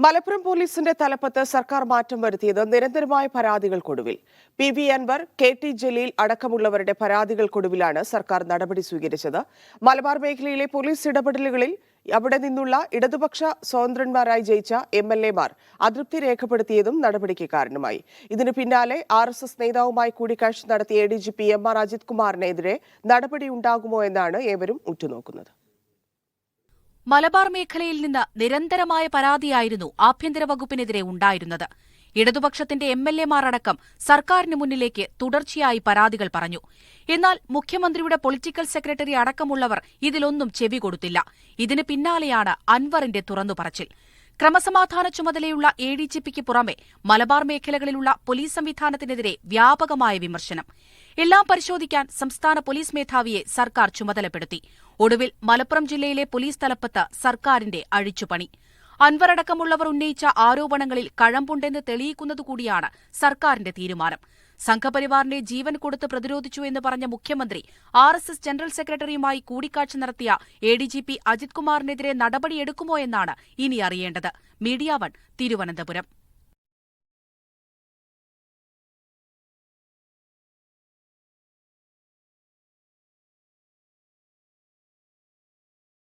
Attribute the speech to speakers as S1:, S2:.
S1: മലപ്പുറം പോലീസിന്റെ തലപ്പത്ത് സർക്കാർ മാറ്റം വരുത്തിയത് നിരന്തരമായ പരാതികൾക്കൊടുവിൽ പി അൻവർ കെ ജലീൽ അടക്കമുള്ളവരുടെ പരാതികൾക്കൊടുവിലാണ് സർക്കാർ നടപടി സ്വീകരിച്ചത്. മലബാർ മേഖലയിലെ പോലീസ് ഇടപെടലുകളിൽ അവിടെ നിന്നുള്ള ഇടതുപക്ഷ സ്വതന്ത്രന്മാരായി ജയിച്ച MLA-മാർ അതൃപ്തി രേഖപ്പെടുത്തിയതും നടപടിക്ക് കാരണമായി. ഇതിനു പിന്നാലെ RSS നേതാവുമായി കൂടിക്കാഴ്ച നടത്തിയ ADGP MR അജിത് കുമാറിനെതിരെ നടപടിയുണ്ടാകുമോ എന്നാണ് ഏവരും ഉറ്റുനോക്കുന്നത്.
S2: മലബാർ മേഖലയിൽ നിന്ന് നിരന്തരമായ പരാതിയായിരുന്നു ആഭ്യന്തര വകുപ്പിനെതിരെ ഉണ്ടായിരുന്നത്. ഇടതുപക്ഷത്തിന്റെ MLA-മാർ അടക്കം സർക്കാരിന് മുന്നിലേക്ക് തുടർച്ചയായി പരാതികൾ പറഞ്ഞു. എന്നാൽ മുഖ്യമന്ത്രിയുടെ പൊളിറ്റിക്കൽ സെക്രട്ടറി അടക്കമുള്ളവർ ഇതിലൊന്നും ചെവി കൊടുത്തില്ല. ഇതിന് പിന്നാലെയാണ് അൻവറിന്റെ തുറന്നുപറച്ചിൽ. ക്രമസമാധാന ചുമതലയുള്ള ADGPക്ക് പുറമെ മലബാർ മേഖലകളിലുള്ള പോലീസ് സംവിധാനത്തിനെതിരെ വ്യാപകമായ വിമർശനം. എല്ലാം പരിശോധിക്കാൻ സംസ്ഥാന പോലീസ് മേധാവിയെ സർക്കാർ ചുമതലപ്പെടുത്തി. ഒടുവിൽ മലപ്പുറം ജില്ലയിലെ പോലീസ് തലപ്പത്ത് സർക്കാരിന്റെ അഴിച്ചുപണി. അൻവറടക്കമുള്ളവർ ഉന്നയിച്ച ആരോപണങ്ങളിൽ കഴമ്പുണ്ടെന്ന് തെളിയിക്കുന്നതുകൂടിയാണ് സർക്കാരിന്റെ തീരുമാനം. സംഘപരിവാറിനെ ജീവൻ കൊടുത്ത് പ്രതിരോധിച്ചു എന്ന് പറഞ്ഞ മുഖ്യമന്ത്രി RSS ജനറൽ സെക്രട്ടറിയുമായി കൂടിക്കാഴ്ച നടത്തിയ ADGP അജിത് കുമാറിനെതിരെ നടപടിയെടുക്കുമോ എന്നാണ് ഇനി അറിയേണ്ടത്. മീഡിയ 1 തിരുവനന്തപുരം.